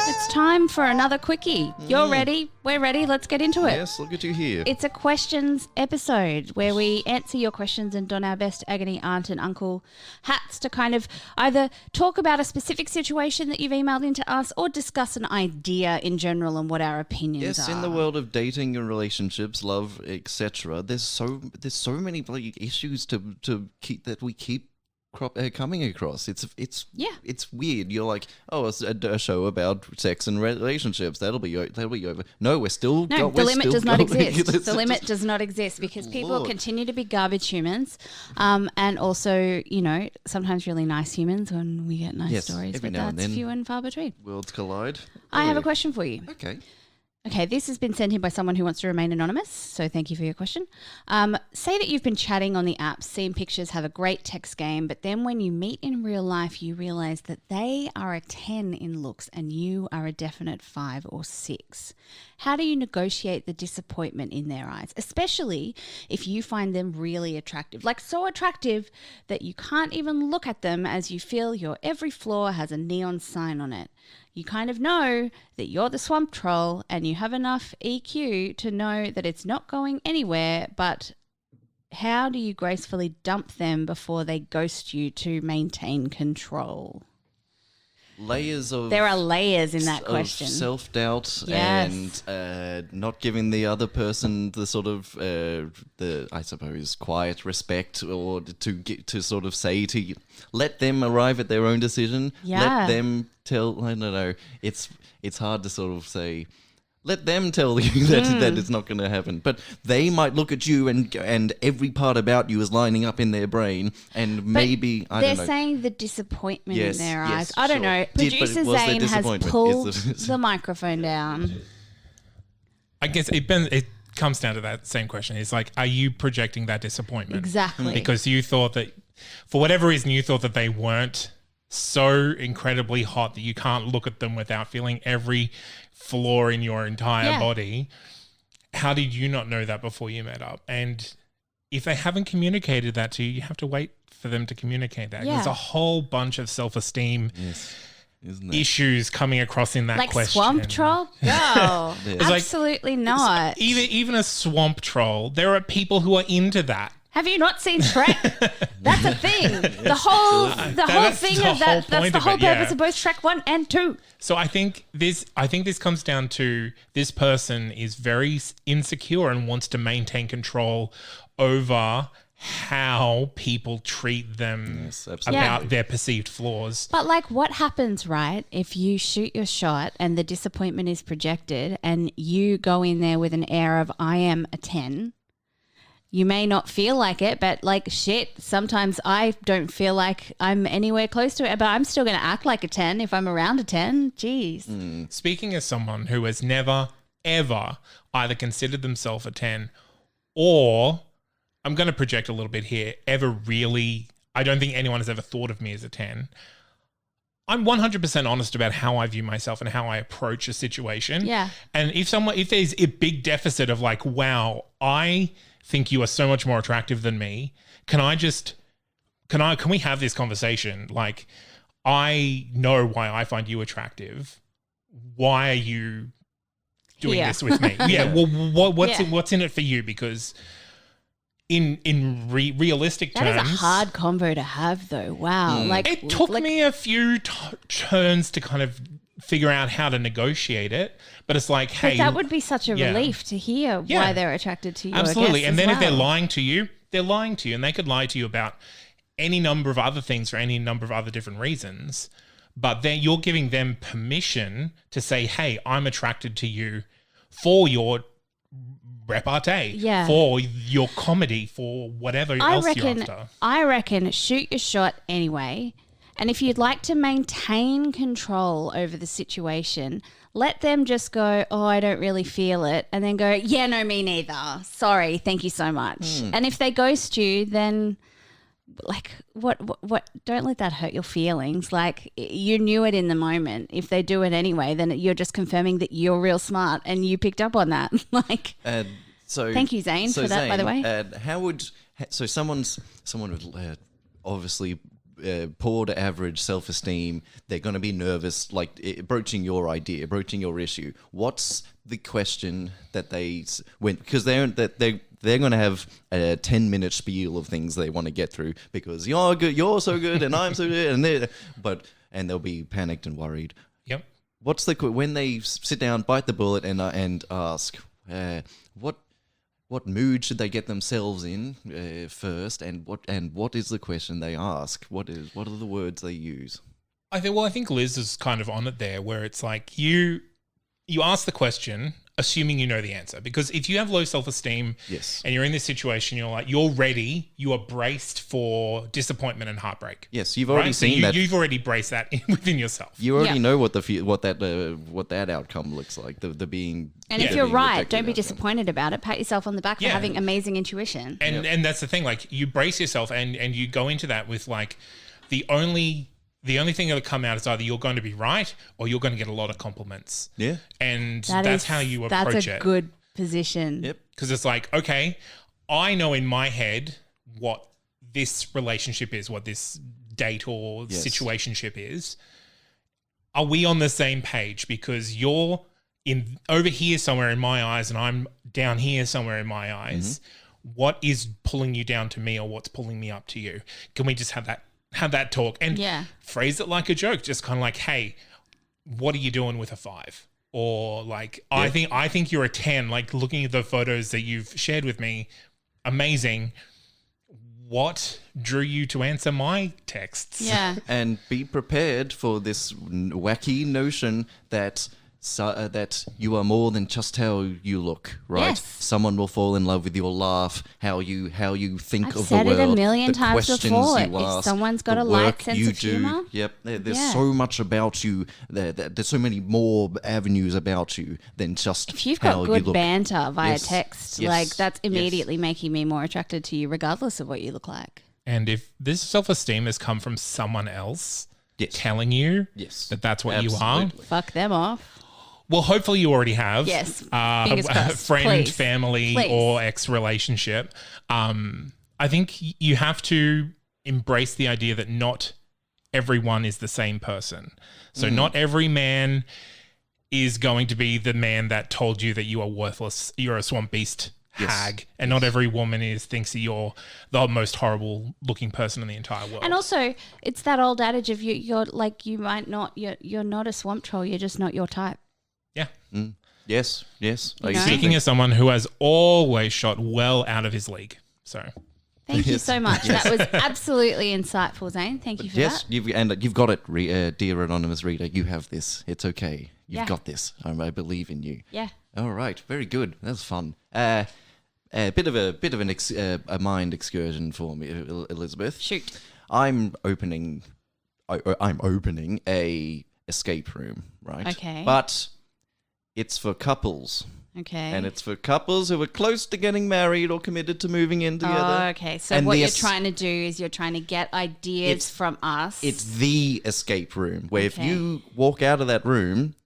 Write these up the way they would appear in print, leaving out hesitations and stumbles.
It's time for another quickie. You're ready? We're ready. Let's get into it. Yes, look at you here. It's a questions episode where we answer your questions and don our best agony aunt and uncle hats to kind of either talk about a specific situation that you've emailed into us or discuss an idea in general and what our opinions are. Yes, in the world of dating and relationships, love, etc., there's so many bloody issues to keep coming across. It's weird. You're like, oh, it's a show about sex and relationships. That'll be over. No, we're still. No, the limit does not exist. The limit does not exist because people continue to be garbage humans, and also, sometimes really nice humans when we get nice stories, but that's few and far between. Worlds collide. I have a question for you. Okay, this has been sent in by someone who wants to remain anonymous, so thank you for your question. Say that you've been chatting on the apps, seen pictures, have a great text game, but then when you meet in real life, you realise that they are a 10 in looks and you are a definite 5 or 6. How do you negotiate the disappointment in their eyes, especially if you find them really attractive, like so attractive that you can't even look at them as you feel your every flaw has a neon sign on it? You kind of know that you're the swamp troll and you have enough EQ to know that it's not going anywhere, but how do you gracefully dump them before they ghost you to maintain control? There are layers in that question. Self-doubt and not giving the other person the sort of I suppose quiet respect, or to sort of say to you, let them arrive at their own decision. Let them tell. I don't know. It's hard to sort of say. Let them tell you that it's not going to happen. But they might look at you and every part about you is lining up in their brain, and maybe, I don't know. They're saying the disappointment in their eyes. I don't know. Producer Zane has pulled the microphone down. I guess it comes down to that same question. It's like, are you projecting that disappointment? Exactly. Because you thought that, for whatever reason, you thought that they weren't so incredibly hot that you can't look at them without feeling every flaw in your entire body. How did you not know that before you met up? And if they haven't communicated that to you, you have to wait for them to communicate that. There's a whole bunch of self-esteem issues coming across in that question. Like swamp troll? No, absolutely not. Even a swamp troll, there are people who are into that. Have you not seen Shrek? That's a thing. The whole thing of that. That's the whole purpose of both Shrek 1 and 2. So I think this comes down to this person is very insecure and wants to maintain control over how people treat them about their perceived flaws. But like, what happens, right, if you shoot your shot and the disappointment is projected and you go in there with an air of, I am a 10. You may not feel like it, but like shit, sometimes I don't feel like I'm anywhere close to it, but I'm still going to act like a 10 if I'm around a 10. Jeez. Speaking as someone who has never, ever either considered themselves a 10 or, I'm going to project a little bit here, I don't think anyone has ever thought of me as a 10. I'm 100% honest about how I view myself and how I approach a situation. Yeah. And if there's a big deficit of like, wow, I think you are so much more attractive than me. Can we have this conversation? Like, I know why I find you attractive. Why are you doing this with me? Well, what's in it for you? Because in realistic terms, that is a hard convo to have, though. Wow. Like, it took me a few turns to kind of figure out how to negotiate it, but it's like, hey, that would be such a relief to hear why they're attracted to you. Absolutely. And then if they're lying to you, and they could lie to you about any number of other things for any number of other different reasons, but then you're giving them permission to say, hey, I'm attracted to you for your repartee, for your comedy, for whatever else you're after. I reckon shoot your shot anyway. And if you'd like to maintain control over the situation, let them just go, oh, I don't really feel it. And then go, yeah, no, me neither. Sorry, thank you so much. And if they ghost you, then like what don't let that hurt your feelings. Like, you knew it in the moment. If they do it anyway, then you're just confirming that you're real smart and you picked up on that. Like, so thank you, Zane, for that, by the way. How would someone would obviously poor to average self-esteem. They're going to be nervous, like broaching your idea, broaching your issue. What's the question that they went, because they're going to have a 10-minute spiel of things they want to get through because you're good, you're so good, and I'm so good, and they'll be panicked and worried. Yep. What's the when they sit down, bite the bullet, and ask what mood should they get themselves in first, and what is the question they ask? What are the words they use? I think Liz is kind of on it there, where it's like you ask the question assuming you know the answer, because if you have low self-esteem, yes, and you're in this situation, you're ready, you are braced for disappointment and heartbreak. Yes, you've already seen that. You've already braced that within yourself. You already know what that outcome looks like. The being. And if you're right, don't be disappointed about it. Pat yourself on the back for having amazing intuition. And that's the thing. Like, you brace yourself and you go into that with like the only thing that'll come out is either you're going to be right or you're going to get a lot of compliments. Yeah. And that's how you approach it. That's a good position. Yep. Because it's like, okay, I know in my head what this relationship is, what this date or situationship is. Are we on the same page? Because you're over here somewhere in my eyes and I'm down here somewhere in my eyes. Mm-hmm. What is pulling you down to me or what's pulling me up to you? Can we just have that talk and phrase it like a joke, just kind of like, hey, what are you doing with a 5? Or like, I think you're a 10, like looking at the photos that you've shared with me, amazing. What drew you to answer my texts? Yeah. And be prepared for this wacky notion that that you are more than just how you look, right? Yes. Someone will fall in love with your laugh, how you think I've of said the world, it a million the times questions before. you ask, If someone's got the a light work sense you of do. humor. Yep, there's so much about you. There's so many more avenues about you than just if you've how got good you look. banter via Yes. text, Yes. like that's immediately making me more attracted to you, regardless of what you look like. And if this self-esteem has come from someone else telling you that that's what you are, fuck them off. Well, hopefully you already have. Yes. A friend, Please. family, Please. or ex-relationship. I think you have to embrace the idea that not everyone is the same person. So not every man is going to be the man that told you that you are worthless, you're a swamp beast hag, and not every woman thinks that you're the most horrible looking person in the entire world. And also, it's that old adage of you're not a swamp troll, you're just not your type. Yeah. Mm. Yes. Speaking as someone who has always shot well out of his league. So thank you so much. That was absolutely insightful, Zane. Thank you for that. You've got it, dear anonymous reader. You have this. It's okay. You've got this. I believe in you. Yeah. All right. Very good. That was fun. A bit of a mind excursion for me, Elizabeth. Shoot. I'm opening a escape room, right? Okay. But it's for couples. Okay. And it's for couples who are close to getting married or committed to moving in together. Oh, okay. So what you're trying to do is you're trying to get ideas from us. It's the escape room where if you walk out of that room,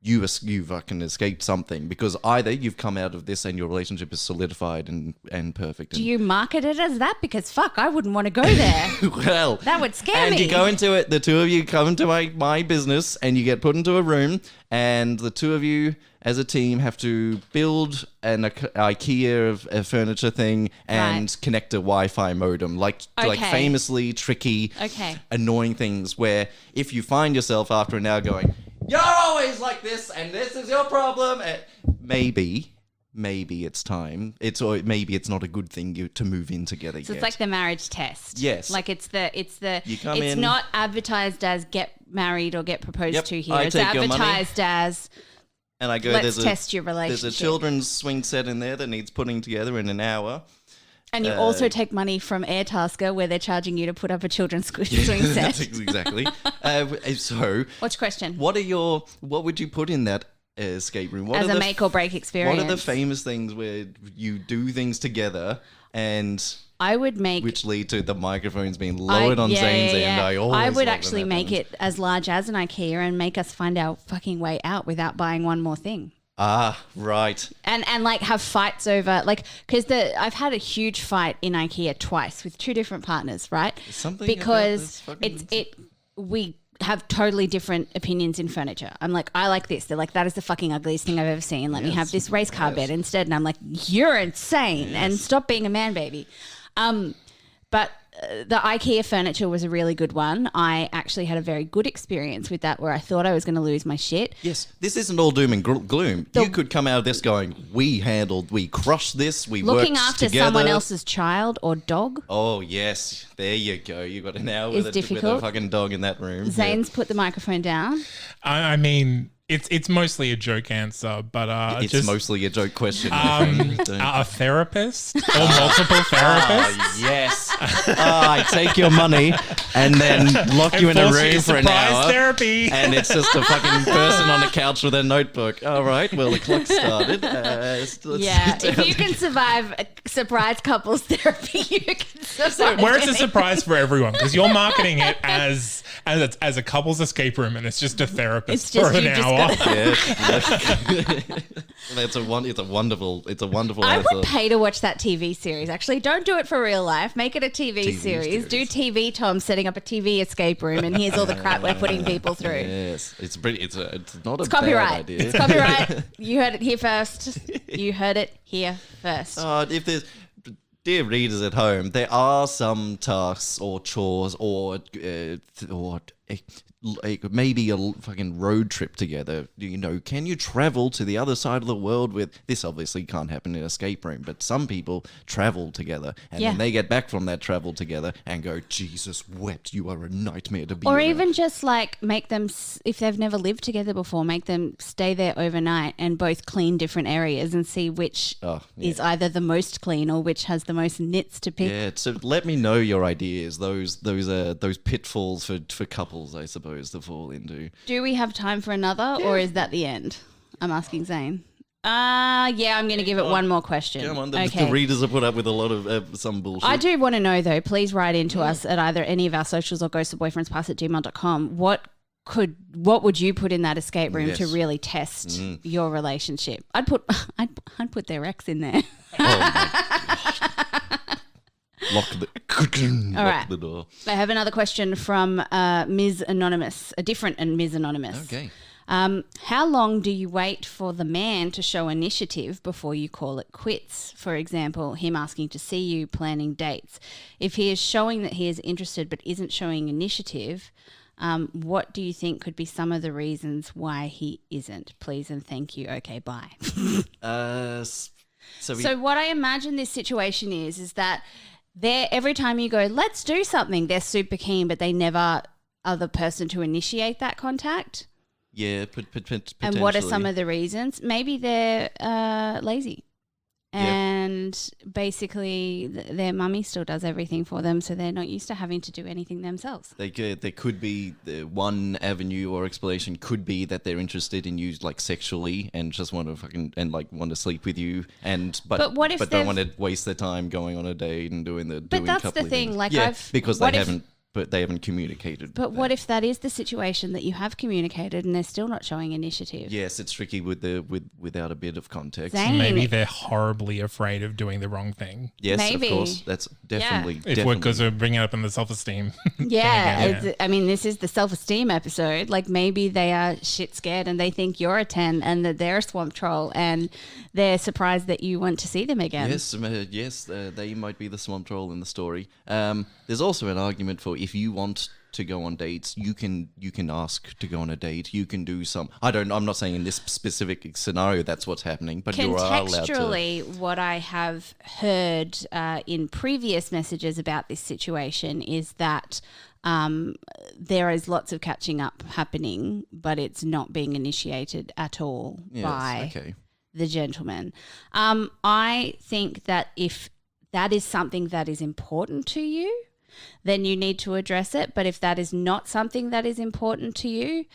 you fucking escaped something, because either you've come out of this and your relationship is solidified and perfect. Do you market it as that? Because fuck, I wouldn't want to go there. Well, that would scare me. And you go into it, the two of you come into my business and you get put into a room, and the two of you as a team have to build an IKEA of a furniture thing and connect a Wi-Fi modem, like famously tricky, annoying things where if you find yourself after an hour going, you're always like this, and this is your problem. Maybe it's time. Maybe it's not a good thing to move in together. So it's like the marriage test. Yes. Like it's it's not advertised as get married or get proposed to here. It's take your money. advertised as and I go, let's test your relationship. There's a children's swing set in there that needs putting together in an hour. And you also take money from Airtasker, where they're charging you to put up a children's swing set. Exactly. So, what's your question? What would you put in that escape room? As a make or break experience. What are the famous things where you do things together and I would make, which lead to the microphones being lowered on Zane's end? I would actually make it as large as an IKEA and make us find our fucking way out without buying one more thing. Ah, right. And like have fights over like because I've had a huge fight in IKEA twice with two different partners, right? Because we have totally different opinions in furniture. I'm like, I like this. They're like, that is the fucking ugliest thing I've ever seen. Let me have this race car bed instead. And I'm like, you're insane and stop being a man baby. But the IKEA furniture was a really good one. I actually had a very good experience with that where I thought I was going to lose my shit. Yes, this isn't all doom and gloom. You could come out of this going, we crushed this, we worked looking after together. someone else's child or dog. Oh, yes. There you go. You got an hour with a fucking dog in that room. Zane's put the microphone down. I mean, it's mostly a joke answer, but it's mostly a joke question. A therapist or multiple therapists. Yes. I take your money and then lock you in a room for an hour. Therapy. And it's just a fucking person on the couch with a notebook. All right, well, the clock started. If you can survive a surprise couples therapy, you can survive. Where it's a surprise for everyone because you're marketing it as a couples escape room and it's just a therapist for an hour. It's a wonderful I answer. would pay to watch that TV series. Actually, don't do it for real life. Make it a TV series. Do TV Tom setting up a TV escape room, and here's all the crap we're putting people through. Yes, it's pretty. It's not a copyright. bad idea. It's copyright. You heard it here first. You heard it here first. If there's. Dear readers at home, there are some tasks or chores or maybe a fucking road trip together. Can you travel to the other side of the world with this? Obviously can't happen in an escape room, but some people travel together and then they get back from that travel together and go, Jesus wept, you are a nightmare to be or around. even just like make them, if they've never lived together before, make them stay there overnight and both clean different areas and see which is either the most clean or which has the most nits to pick. Yeah, so let me know your ideas. Those pitfalls for couples, I suppose, to fall into. Do we have time for another or is that the end? I'm asking Zane. I'm going to give it one more question. Come on, the readers have put up with a lot of some bullshit. I do want to know though, please write into us at either any of our socials or ghostsofboyfriendspast@gmail.com. What would you put in that escape room to really test your relationship? I'd put their ex in there. Lock the door. I have another question from Ms. Anonymous, a different Ms. Anonymous. Okay. How long do you wait for the man to show initiative before you call it quits? For example, him asking to see you, planning dates. If he is showing that he is interested but isn't showing initiative, what do you think could be some of the reasons why he isn't? Please and thank you. Okay, bye. So what I imagine this situation is that every time you go, let's do something, they're super keen, but they never are the person to initiate that contact. Yeah, potentially. And what are some of the reasons? Maybe they're lazy. And basically their mummy still does everything for them, so they're not used to having to do anything themselves. There could be one avenue or explanation could be that they're interested in you like sexually and just want to want to sleep with you but don't want to waste their time going on a date and doing the But that's the thing, things. Because they haven't. But they haven't communicated. But what if that is the situation that you have communicated and they're still not showing initiative? Yes, it's tricky without a bit of context. Zane. Maybe they're horribly afraid of doing the wrong thing. Yes, maybe. Of course. That's definitely. Because we're bringing it up in the self-esteem. Yeah. I mean, this is the self-esteem episode. Like maybe they are shit scared and they think you're a 10 and that they're a swamp troll and they're surprised that you want to see them again. Yes, they might be the swamp troll in the story. There's also an argument for if you want to go on dates, you can ask to go on a date. You can do some. I'm not saying in this specific scenario that's what's happening, but you are allowed to. Contextually, what I have heard in previous messages about this situation is that there is lots of catching up happening, but it's not being initiated at all by the gentleman. I think that if that is something that is important to you, then you need to address it. But if that is not something that is important to you,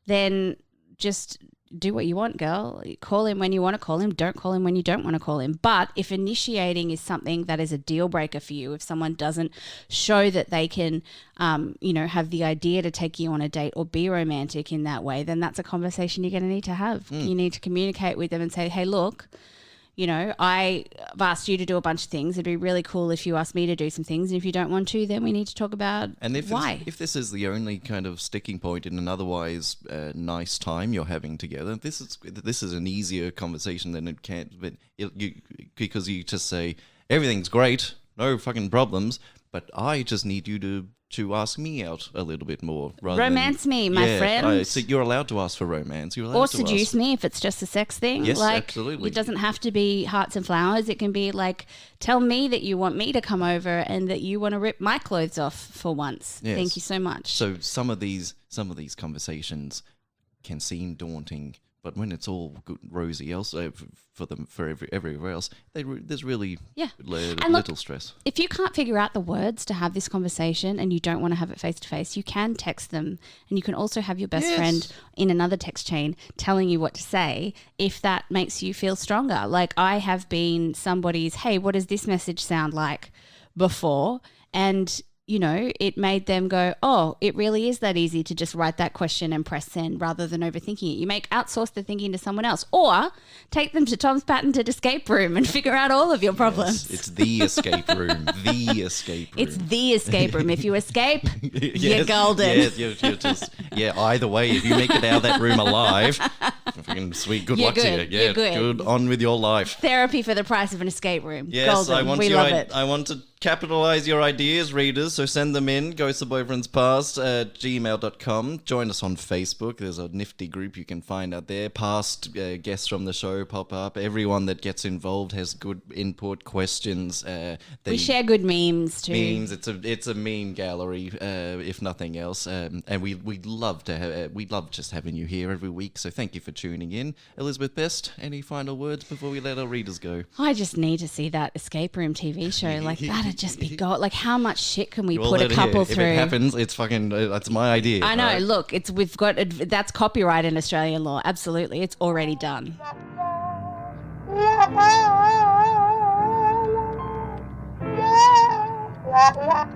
then just do what you want, girl. Call him when you want to call him. Don't call him when you don't want to call him. But if initiating is something that is a deal breaker for you, if someone doesn't show that they can, have the idea to take you on a date or be romantic in that way, then that's a conversation you're going to need to have. You need to communicate with them and say, hey, look, I've asked you to do a bunch of things. It'd be really cool if you asked me to do some things. And if you don't want to, then we need to talk about why. If this is the only kind of sticking point in an otherwise nice time you're having together, this is an easier conversation than it can. But because you just say everything's great, no fucking problems, but I just need you to ask me out a little bit more. Romance me, my friend. So you're allowed to ask for romance. You're allowed or to seduce me if it's just a sex thing. Yes, absolutely. It doesn't have to be hearts and flowers. It can be like, tell me that you want me to come over and that you want to rip my clothes off for once. Yes. Thank you so much. So some of these conversations can seem daunting, but when it's all good, rosy, also for everywhere else, there's really little stress. If you can't figure out the words to have this conversation and you don't want to have it face to face, you can text them, and you can also have your best friend in another text chain telling you what to say if that makes you feel stronger. Like I have been somebody's, hey, what does this message sound like before? And it made them go, oh, it really is that easy to just write that question and press send rather than overthinking it. You outsource the thinking to someone else, or take them to Tom's Patented Escape Room and figure out all of your problems. Yes, it's the escape room. The escape room. It's the escape room. If you escape, you're golden. Yes, either way, if you make it out of that room alive, fucking sweet, good luck to you. Yeah, you're good. On with your life. Therapy for the price of an escape room. Yes, golden. We love it. I want to capitalize your ideas, readers, so send them in. ghostsofboyfriendspast at gmail.com. Join us on Facebook. There's a nifty group you can find out there. Past guests from the show pop up. Everyone that gets involved has good input, questions. We share good memes too. Memes. It's a meme gallery, if nothing else. And we love just having you here every week. So thank you for tuning in. Elizabeth Best, any final words before we let our readers go? I just need to see that escape room TV show. Like that'd just be gold. Like how much shit can we put a couple through? If it happens, it's fucking. That's my idea. I know. Right? Look, that's copyright in Australian law. Absolutely, it's already done. Yeah.